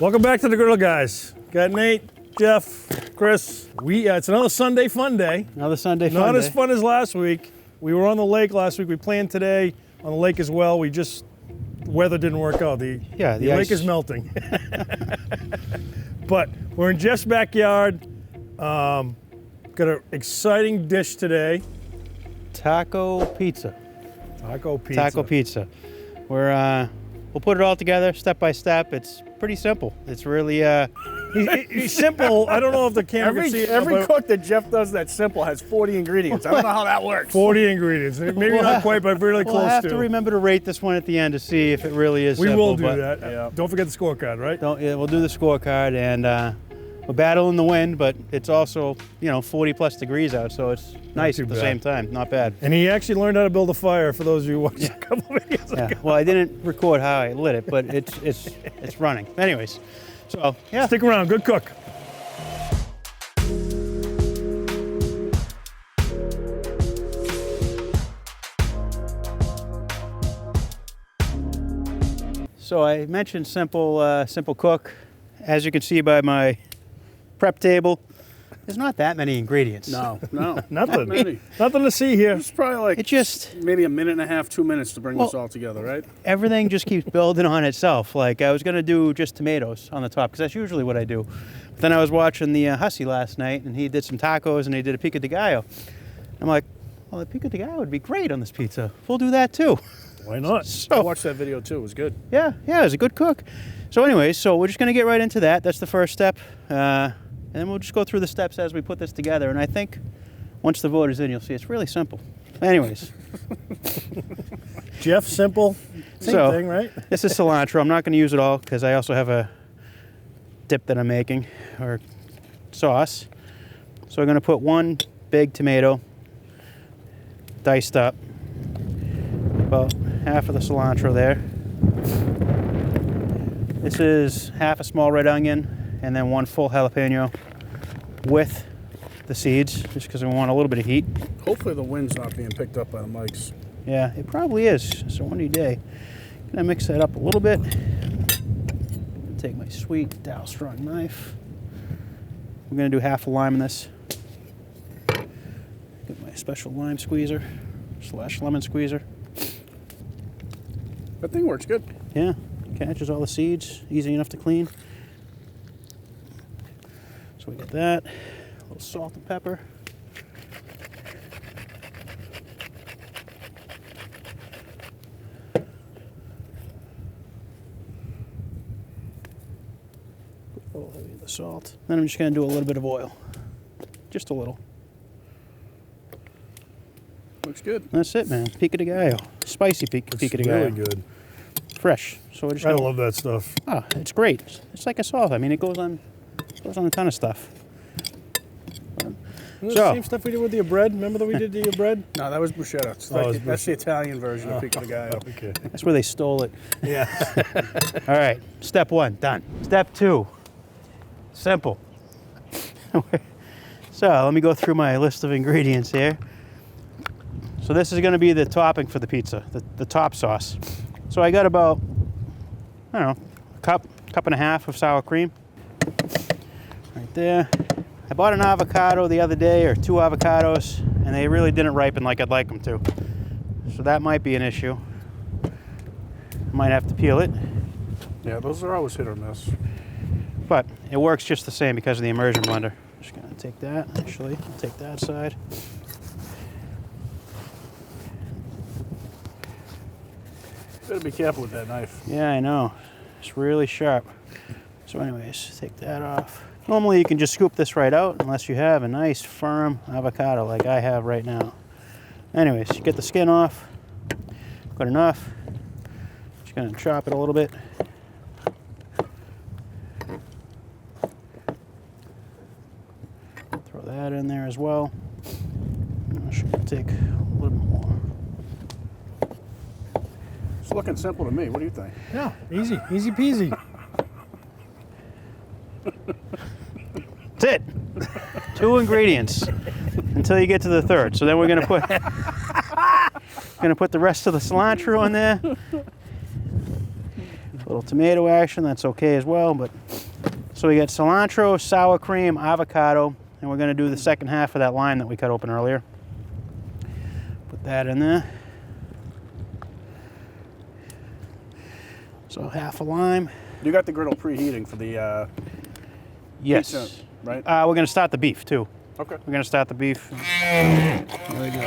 Welcome back to the Griddle, guys. Got Nate, Jeff, Chris. It's another Sunday fun day. Another Sunday fun day. Not as fun as last week. We were on the lake last week. We planned today on the lake as well. The weather didn't work out. The lake is melting. But we're in Jeff's backyard. Got an exciting dish today. Taco pizza. Taco pizza. Taco pizza. We'll put it all together step by step. It's pretty simple. It's really He's simple. I don't know if the camera can see it. Every cook that Jeff does that's simple has 40 ingredients. I don't know how that works. 40 ingredients. Maybe not quite, but really close to. We'll have to remember to rate this one at the end to see if it really is simple. We will do that. Yeah. Don't forget the scorecard, right? We'll do the scorecard, and we're battling the wind, but it's also 40 plus degrees out, so it's nice at the same time. Not bad. And he actually learned how to build a fire. For those of you who watched a couple of videos ago. Well, I didn't record how I lit it, but it's running. Anyways, so yeah. Stick around. Good cook. So I mentioned simple cook. As you can see by my prep table, there's not that many ingredients. No, Nothing. Not many. Nothing to see here. It's probably like maybe a minute and a half, 2 minutes to bring this all together, right? Everything just keeps building on itself. Like I was gonna do just tomatoes on the top because that's usually what I do. But then I was watching the Hussey last night, and he did some tacos, and he did a Pico De Gallo. I'm like, well, the Pico De Gallo would be great on this pizza. We'll do that too. Why not? I watched that video too. It was good. Yeah, it was a good cook. So anyways, we're just gonna get right into that. That's the first step. And then we'll just go through the steps as we put this together. And I think once the vote is in, you'll see it's really simple. Anyways. Jeff, simple. Same thing, right? This is cilantro. I'm not gonna use it all because I also have a dip that I'm making, or sauce. So we're gonna put one big tomato, diced up, about half of the cilantro there. This is half a small red onion, and then one full jalapeno with the seeds, just because we want a little bit of heat. Hopefully the wind's not being picked up by the mics. Yeah, it probably is. It's a windy day. Gonna mix that up a little bit. Take my sweet Dow strong knife. We're gonna do half a lime in this. Get my special lime squeezer / lemon squeezer. That thing works good. Yeah, catches all the seeds, easy enough to clean. So we got that, a little salt and pepper. Put the salt. Then I'm just gonna do a little bit of oil, just a little. Looks good. That's it, man. Pico De Gallo, spicy Pico De Gallo. Really good. Fresh. So we're just. I love that stuff. Oh, it's great. It's like a sauce. I mean, it goes on a ton of stuff. Isn't that the same stuff we did with your bread? Remember that we did your bread? No, that was bruschetta. That's the Italian version of Pico De Gallo. Okay. That's where they stole it. Yeah. All right, step one, done. Step two, simple. So let me go through my list of ingredients here. So this is gonna be the topping for the pizza, the top sauce. So I got about, I don't know, a cup and a half of sour cream. Right there. I bought an avocado the other day, or 2 avocados, and they really didn't ripen like I'd like them to. So that might be an issue. Might have to peel it. Yeah, those are always hit or miss. But it works just the same because of the immersion blender. Just gonna take that, actually. I'll take that side. Better be careful with that knife. Yeah, I know. It's really sharp. So anyways, take that off. Normally you can just scoop this right out unless you have a nice firm avocado like I have right now. Anyways, you get the skin off. Good enough. Just gonna chop it a little bit. Throw that in there as well. I should take a little bit more. It's looking simple to me. What do you think? Yeah, easy peasy. That's it. 2 ingredients until you get to the third. So then we're gonna put the rest of the cilantro in there. A little tomato action, that's okay as well. But so we got cilantro, sour cream, avocado, and we're going to do the second half of that lime that we cut open earlier. Put that in there. So half a lime. You got the griddle preheating for the Yes. pizza, right? We're going to start the beef too. Okay. We're going to start the beef. There we go.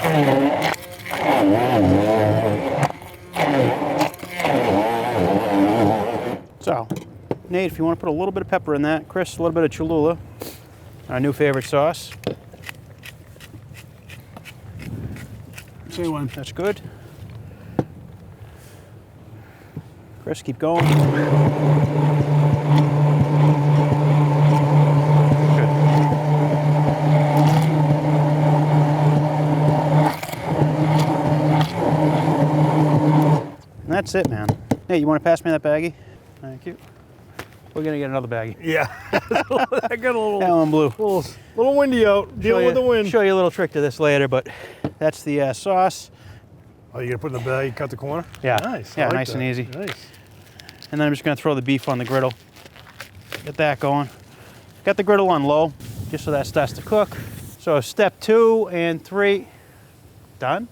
So, Nate, if you want to put a little bit of pepper in that, Chris, a little bit of Cholula, our new favorite sauce. Say one. That's good. Chris, keep going. And that's it, man. Hey, you want to pass me that baggie? Thank you. We're gonna get another baggie. Yeah. I got a little, That one blew. little windy out. Dealing with the wind. Show you a little trick to this later, but that's the sauce. Oh, you gonna put it in the bag, cut the corner? Yeah. Nice. Yeah, I like nice and that. easy. Nice. And then I'm just gonna throw the beef on the griddle. Get that going. Got the griddle on low, just so that starts to cook. So step 2 and 3, done.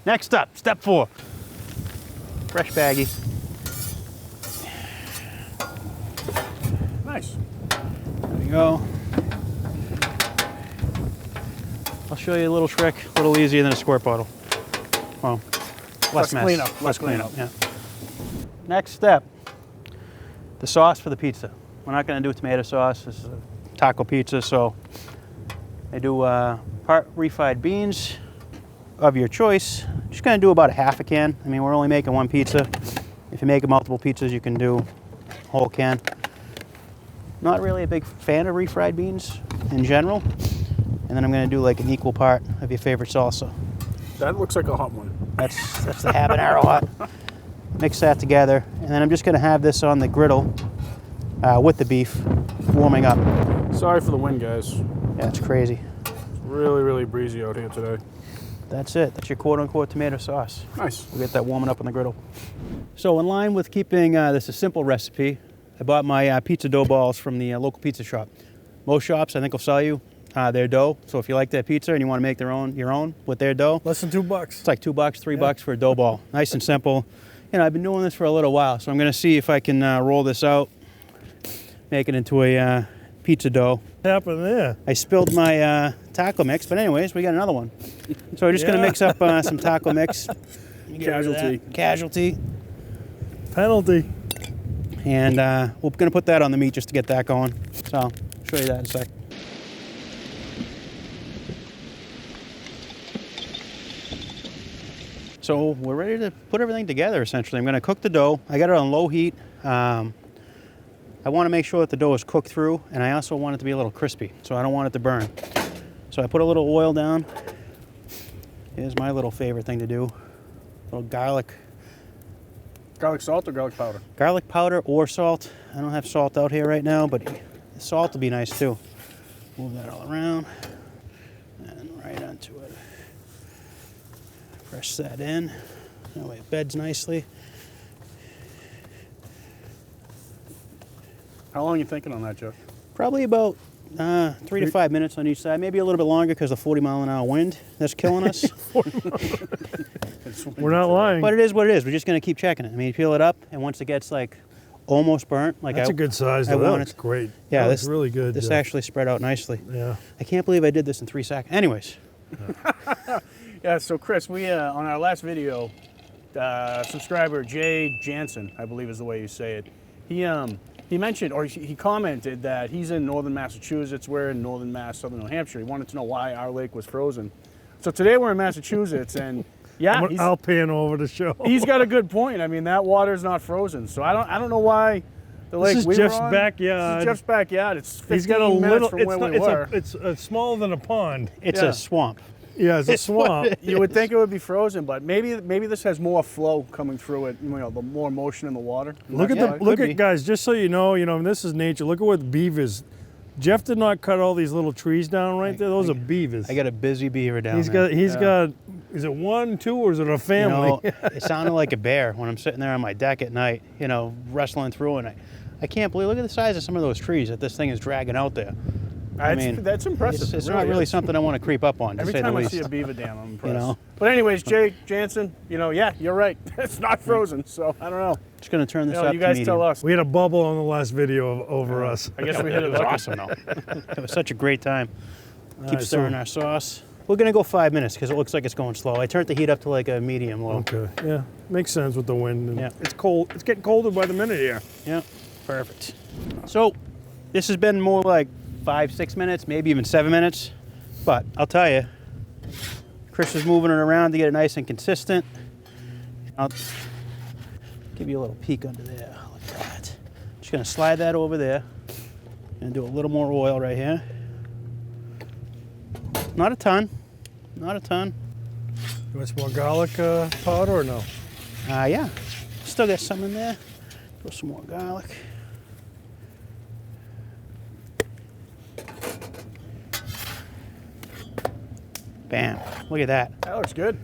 Next up, step 4. Fresh baggie. Nice. There we go. I'll show you a little trick, a little easier than a squirt bottle. Well, less mess. Cleanup. Less cleanup, yeah. Next step, the sauce for the pizza. We're not going to do tomato sauce. This is a taco pizza, so I do part refried beans of your choice. Just going to do about a half a can. I mean, we're only making one pizza. If you're making multiple pizzas, you can do a whole can. Not really a big fan of refried beans in general. And then I'm going to do like an equal part of your favorite salsa. That looks like a hot one. That's the habanero hot. Mix that together, and then I'm just going to have this on the griddle with the beef warming up. Sorry for the wind, guys. Yeah, it's crazy. It's really, really breezy out here today. That's it. That's your quote-unquote tomato sauce. Nice. We'll get that warming up on the griddle. So in line with keeping this a simple recipe, I bought my pizza dough balls from the local pizza shop. Most shops, I think, will sell you their dough. So if you like that pizza and you want to make your own with their dough, Less than $2. it's like $2, $3 for a dough ball. Nice and simple. You know, I've been doing this for a little while, so I'm going to see if I can roll this out, make it into a pizza dough. What happened there? I spilled my taco mix, but anyways, we got another one. So we're just going to mix up some taco mix. Casualty. Casualty. Penalty. And we're going to put that on the meat just to get that going. So I'll show you that in a sec. So we're ready to put everything together, essentially. I'm going to cook the dough. I got it on low heat. I want to make sure that the dough is cooked through, and I also want it to be a little crispy, so I don't want it to burn. So I put a little oil down. Here's my little favorite thing to do. A little garlic. Garlic salt or garlic powder? Garlic powder or salt. I don't have salt out here right now, but salt will be nice too. Move that all around and right onto it. Press that in. That way it beds nicely. How long are you thinking on that, Jeff? Probably about 3 to 5 minutes on each side. Maybe a little bit longer because the 40-mile-an-hour wind that's killing us. We're not lying. But it is what it is. We're just going to keep checking it. I mean, you peel it up, and once it gets like almost burnt, like That's a good size, I though. That want looks it. great. Yeah, that this looks really good. This Jeff. actually spread out nicely. Yeah. I can't believe I did this in 3 seconds. Anyways. Yeah, so Chris, we on our last video, subscriber Jay Jansen, I believe is the way you say it, he mentioned, or he commented that he's in northern Massachusetts, we're in northern Mass, southern New Hampshire. He wanted to know why our lake was frozen. So today we're in Massachusetts, and yeah, I'll pan over the show. he's got a good point. I mean, that water's not frozen, so I don't know why the lake This is we Jeff's were on. backyard. This is Jeff's backyard. It's 15 He's got a minutes little. from It's where not, we were. it's smaller than a pond. It's Yeah. a swamp. Yeah, it's a swamp. You would think it would be frozen, but maybe this has more flow coming through it. You know, the more motion in the water. Look That's at why. the look could at be. guys. Just so you know, this is nature. Look at what the beavers. Jeff did not cut all these little trees down right there. Those are beavers. I got a busy beaver down He's there. got, is it 1, 2, or is it a family? You know, it sounded like a bear when I'm sitting there on my deck at night, you know, wrestling through, and I can't believe, look at the size of some of those trees that this thing is dragging out there. I mean, that's impressive. It's not really something I want to creep up on, to Every say the time I least. see a beaver dam, I'm impressed. You know? But anyways, Jay Jansen, you know, yeah, you're right. It's not frozen, so I don't know. Just going to turn this You know, up you to guys medium. tell us. We had a bubble on the last video over us. I guess we hit It it was lucky. awesome, though. It was such a great time. Keep right, stirring so- our sauce. We're going to go 5 minutes because it looks like it's going slow. I turned the heat up to like a medium low. Okay, yeah, makes sense with the wind. And Yeah. It's cold. It's getting colder by the minute here. Yeah, perfect. So this has been more like 5, 6 minutes, maybe even 7 minutes. But I'll tell you, Chris is moving it around to get it nice and consistent. I'll give you a little peek under there. Look at that. Just gonna slide that over there and do a little more oil right here. Not a ton, not a ton. You want some more garlic powder or no? Yeah, still got some in there. Throw some more garlic. Bam, look at that. That looks good.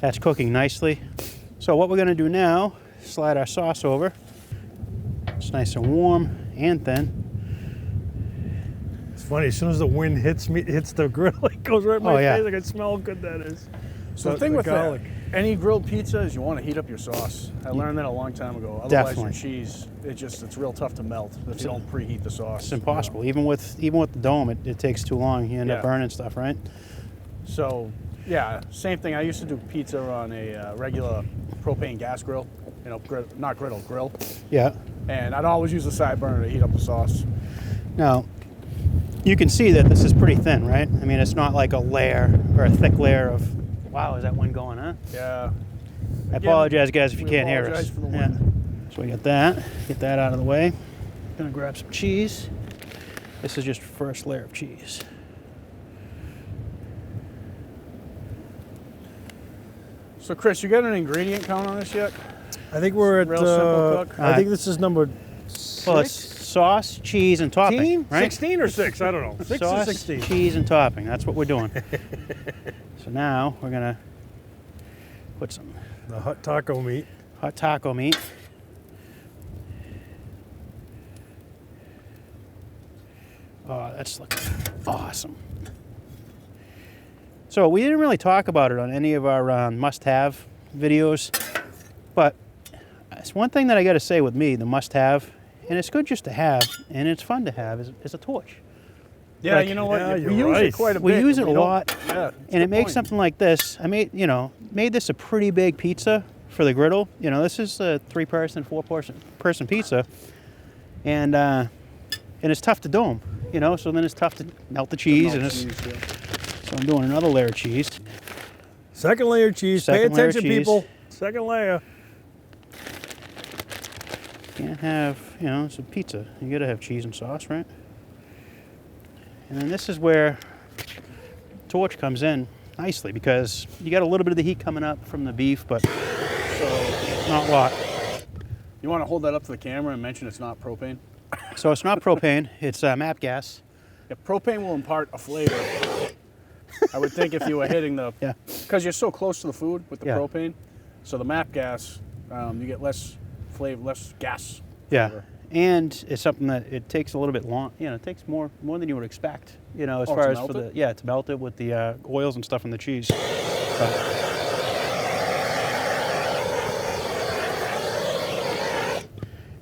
That's cooking nicely. So what we're gonna do now, slide our sauce over. It's nice and warm and thin. It's funny. As soon as the wind hits the grill, it goes right in my Oh, yeah. face. I can smell how good that is. So the thing with any grilled pizza is you want to heat up your sauce. I learned that a long time ago. Otherwise, Definitely. your cheese, it's real tough to melt if you don't preheat the sauce. It's impossible. Even with the dome, it takes too long. You end up Yeah. burning stuff, right? So, yeah, same thing. I used to do pizza on a regular propane gas grill, you know, not griddle, grill. Yeah. And I'd always use the side burner to heat up the sauce. Now, you can see that this is pretty thin, right? I mean, it's not like a layer or a thick layer of, wow, is that wind going, huh? Yeah. I apologize, guys, if you we can't hear apologize us. for the Yeah. wind. So we got that. Get that out of the way. Gonna grab some cheese. This is just first layer of cheese. So, Chris, you got an ingredient count on this yet? I think we're at. Real simple cook. I think this is number Well, it's sauce, cheese, and topping, 16, right? 16 or 6? I don't know. 6 or Sauce, 16. cheese, and topping. That's what we're doing. So now we're gonna put some The hot taco meat. hot taco meat. Oh, that's looking awesome. So we didn't really talk about it on any of our must-have videos, but it's one thing that I got to say with me, the must-have, and it's good just to have, and it's fun to have, is a torch. Yeah, Like- you know what? Yeah, we you're use right. it quite a We bit. use it but a we don't- lot, Yeah, that's a and good it makes point. something like this. I made this a pretty big pizza for the griddle. You know, this is a 3-person, 4-person pizza, and it's tough to dome. You know, so then it's tough to melt the cheese, and it's, Cheese, yeah. so I'm doing another layer of cheese. Second layer cheese. Pay Second layer attention, cheese. people. Second layer. Can't have, you know, it's a pizza. You gotta have cheese and sauce, right? And then this is where torch comes in nicely because you got a little bit of the heat coming up from the beef, but not a lot. You want to hold that up to the camera and mention it's not propane? So it's not propane, it's MAP gas. Yeah, propane will impart a flavor. I would think if you were hitting the, Yeah. because you're so close to the food with the Yeah. propane, so the MAP gas, you get less flavor, less gas. Yeah. flavor. And it's something that it takes a little bit long, you know, it takes more than you would expect, you know, as Oh, far to as melt for it? to melt it with the oils and stuff in the cheese. So.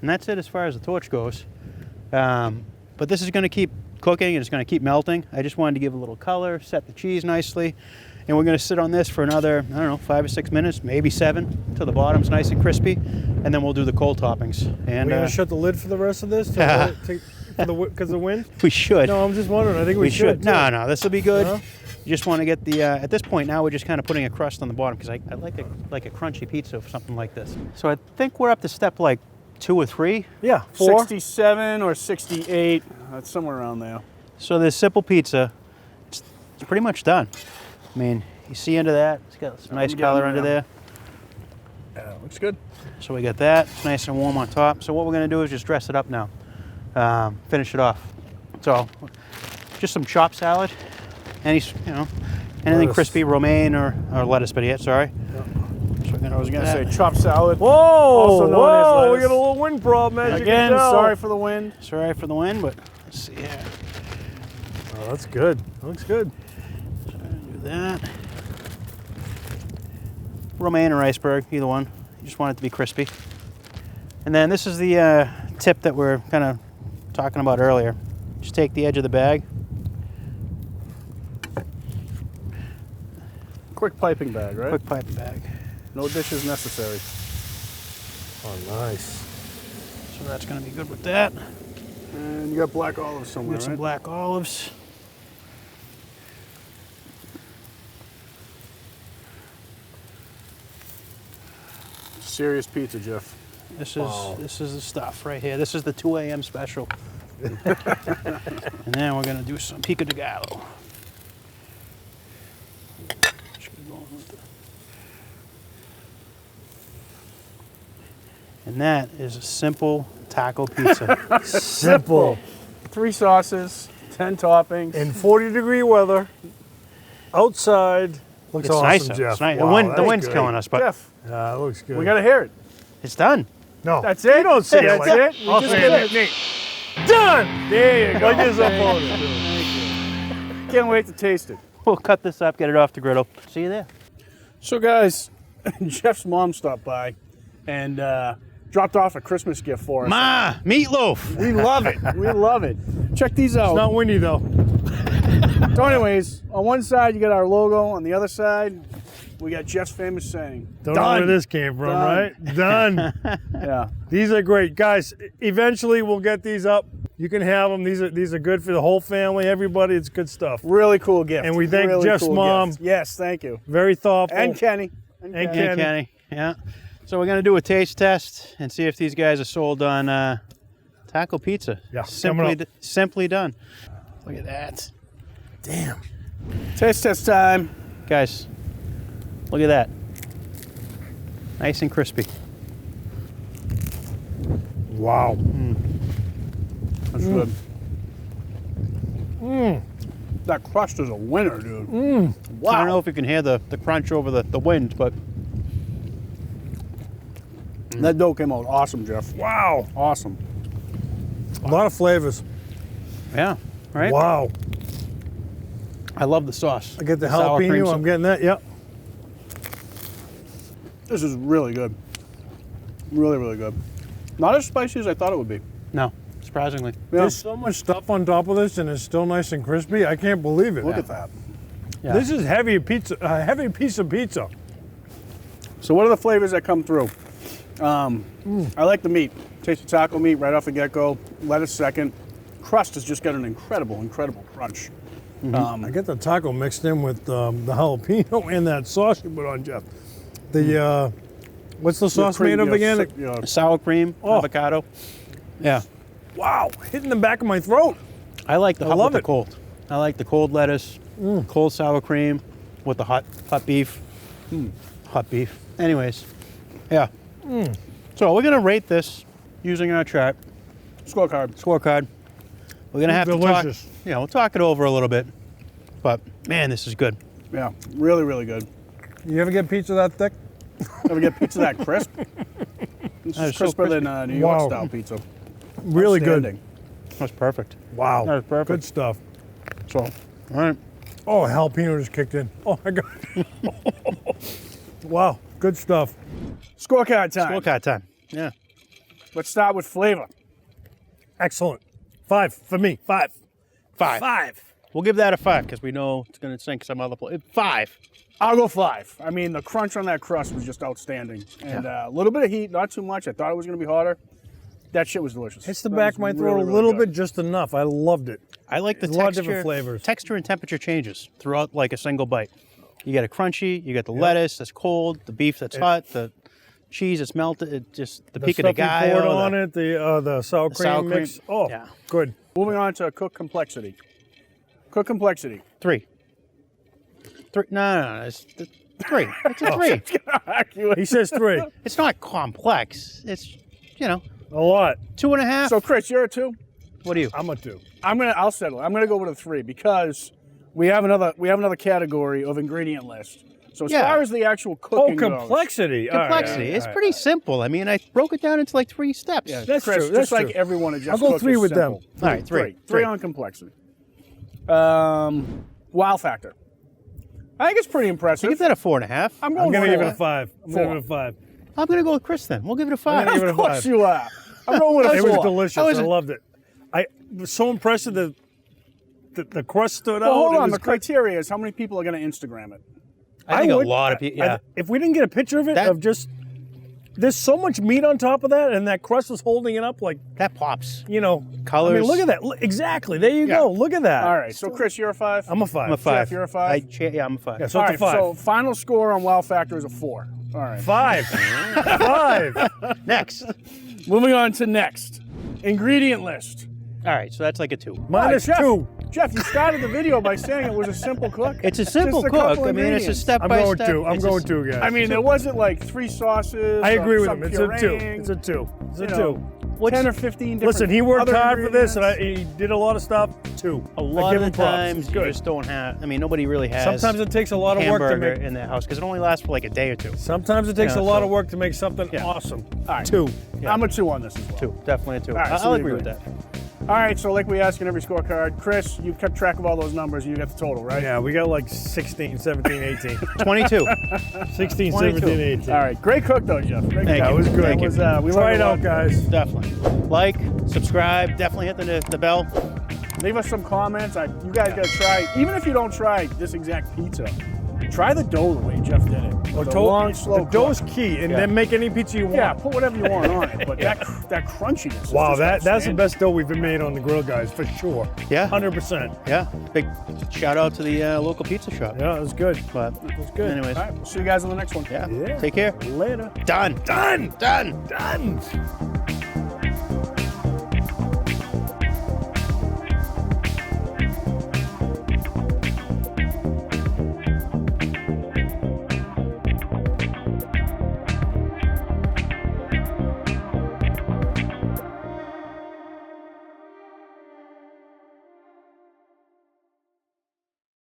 And that's it as far as the torch goes. But this is going to keep cooking and it's going to keep melting. I just wanted to give a little color, set the cheese nicely. And we're going to sit on this for another, I don't know, 5 or 6 minutes, maybe 7, till the bottom's nice and crispy. And then we'll do the cold toppings. And We're going to shut the lid for the rest of this? Yeah. Because of the wind? we should. No, I'm just wondering. I think we should. too. No, this will be good. No? You just want to get the, at this point now we're just kind of putting a crust on the bottom because I like a crunchy pizza for something like this. So I think we're up to step like 2 or 3. Yeah, 4. 67 or 68, that's somewhere around there. So this simple pizza, it's pretty much done. I mean, you see into that, it's got some nice I'm color getting under there. Yeah, looks good. So we got that, it's nice and warm on top. So what we're gonna do is just dress it up now. finish it off. So just some chopped salad, anything Lettuce. crispy, romaine or lettuce, but yet, sorry. So I was gonna say chopped salad. Whoa! Also known as Whoa! We lettuce. got a little wind problem, as you Again, can tell. sorry for the wind. Sorry for the wind, but let's see here. Oh, that's good. Looks good. So I'm gonna do that. Romaine or iceberg, either one. You just want it to be crispy. And then this is the tip that we're kind of talking about earlier. Just take the edge of the bag. Quick piping bag, right? Quick pipe bag. No dishes necessary. Oh, nice. So that's going to be good with that. And you got black olives somewhere, Get some right? black olives. Serious pizza, Jeff. This is the stuff right here. This is the 2 a.m. special. And then we're going to do some Pico De Gallo. And that is a simple taco pizza. Simple. 3 sauces, 10 toppings. In 40-degree weather, outside. Looks It's awesome, nice. Jeff. It's nice. Wow, the that's wind's good. killing us, but Jeff, Yeah, it looks good. we gotta hear it. it's done. No, That's it? You don't say it That's like that. it? We I'll just say did it. it. Nate. Done. There you go. Like this up Thank on you. it. Can't wait to taste it. We'll cut this up, get it off the griddle. See you there. So guys, Jeff's mom stopped by and dropped off a Christmas gift for us. Ma, meatloaf. We love it. We love it. Check these out. It's not windy though. So anyways, on one side you got our logo, on the other side we got Jeff's famous saying. Don't know where this came from, Done. right? Done. Yeah. These are great, guys. Eventually, we'll get these up. You can have them. These are good for the whole family, everybody. It's good stuff. Really cool gift. And we thank Really Jeff's cool mom. gift. Yes, thank you. Very thoughtful. And Kenny. And Hey, Kenny. Kenny. Yeah. So we're gonna do a taste test and see if these guys are sold on taco pizza. Yeah, Simply, coming simply done. Look at that, Damn. Taste test time. guys. Look at that. Nice and crispy. Wow. That's good. That crust is a winner, dude. Wow. I don't know if you can hear the crunch over the wind, but That dough came out awesome, Jeff. Wow. Awesome. A lot of flavors. yeah, right? Wow. I love the sauce. I get the sour cream jalapeno. sauce. I'm getting that. Yep. This is really good. Really, really good. Not as spicy as I thought it would be. No, surprisingly. Yeah. There's so much stuff on top of this, and it's still nice and crispy. I can't believe it. Look at that. Yeah. This is heavy pizza. A heavy piece of pizza. So what are the flavors that come through? I like the meat. Taste the taco meat right off the get-go. Lettuce second. Crust has just got an incredible, incredible crunch. I get the taco mixed in with the jalapeno and that sauce you put on, Jeff. The what's the sauce made of again? Sour cream, Oh. avocado. Yeah. Wow, hitting the back of my throat. I like the I hot love with it. the cold. I like the cold lettuce, cold sour cream with the hot beef. Hot beef. Anyways, yeah. So we're gonna rate this using our chart scorecard. We're gonna have Delicious. to talk. Yeah, we'll talk it over a little bit. But man, this is good. Yeah, really, really good. You ever get pizza that thick? Ever get pizza that crisp? This That is is so crisper than New York Wow. style pizza. Really good. Outstanding. That's perfect. Wow. That is perfect. Good stuff. So, all right. Oh, jalapeno just kicked in. Oh my God. Wow, good stuff. Scorecard time. Scorecard time. Yeah. Let's start with flavor. Excellent. 5 for me. 5. 5. 5. We'll give that a 5 because we know it's gonna sink some other place. 5. I'll go 5. I mean, the crunch on that crust was just outstanding. And a little bit of heat, not too much. I thought it was going to be hotter. That shit was delicious. Hits the That back was of my throat really, a really little good. bit, just enough. I loved it. I like the There's a lot of texture. different flavors. Texture and temperature changes throughout like a single bite. You get a crunchy. You get the lettuce that's cold. The beef that's hot. The cheese that's melted. It just the The Pico De stuff you Gallo. poured on it, the sour cream sour cream. mix. Oh, Yeah. good. Moving on to cook complexity. Cook complexity. 3. 3. No. It's 3. It's a 3. He says 3. It's not complex. It's A lot. 2.5. So, Chris, you're a 2? What are you? I'm a 2. I'll settle. I'm gonna go with a 3 because we have another category of ingredient list. So as far as the actual cooking complexity. goes, Complexity. It's pretty simple. I mean, I broke it down into like 3 steps. yeah, That's Chris, true. Just That's like true. everyone at Just I'll go Cook 3 is with them. simple. All right, 3. 3 on complexity. Wow factor. I think it's pretty impressive. Give that a 4.5. I'm I'm going to give it a 4. 5. I'm going to give it a 5. I'm going to go with Chris then. We'll give it a 5. I'm gonna give it a Of course 5. you are. I'm going with a 4. It was delicious. How is I it? loved it. I was so impressed that the crust stood Well, out. hold It on. was The criteria is how many people are going to Instagram it. I think would. a lot of people. Yeah. If we didn't get a picture of it, there's so much meat on top of that, and that crust is holding it up like, That pops. I Colors. mean, look at that. Exactly. There you go. Look at that. All right. So Chris, you're a 5. I'm a 5. I'm a 5. Jeff, you're a 5? Yeah, I'm a 5. Yeah, so All it's right. a 5. So final score on wow factor is a 4. All right. 5. 5. Next. Moving on to next ingredient list. All right, so that's like a 2. Minus Jeff, 2. Jeff, you started the video by saying it was a simple cook. It's a simple Just a cook. couple I mean, it's a ingredients. step I'm by going step. 2. I'm It's going a- 2, guys. I mean, there wasn't like 3 sauces. I agree with some him. It's a 2. pureeing, It's a 2. It's a you 2. know, 10 or 15 different Listen, he worked other hard for this, and ingredients. he did a lot of stuff. 2. A lot give of him the props. times It's you good. just don't have. I mean, nobody really has. Sometimes it takes a lot of work to hamburger make. in their house because it only lasts for like a day or 2. Sometimes it takes Yeah, a lot so- of work to make something Yeah. awesome. All right. 2. I'm a 2 on this as well. 2, definitely a 2. All right, so I'll we agree agree. with that. All right, so like we ask in every scorecard, Chris, you kept track of all those numbers and you got the total, right? Yeah, we got like 16, 17, 18. 22. 16, 22. 17, 18. All right, great cook though, Jeff. Great Thank cook. you. That was good. Thank you. We Try learned it a out, lot. guys. Definitely. Like, subscribe. Definitely hit the bell. Leave us some comments. You guys got to try, even if you don't try this exact pizza, try the dough the way Jeff did it. With a long, slow the dough's cook. key, and Yeah. then make any pizza you want. Yeah, put whatever you want on it, but that crunchiness. Is Wow, just that's the outstanding. best dough we've been made on the grill, guys, for sure. Yeah. 100%. Yeah. Big shout out to the local pizza shop. Yeah, it was good. But It was good. anyways, All right, we'll see you guys on the next one. yeah. Yeah. Take care. Later. Done. Done. Done. Done.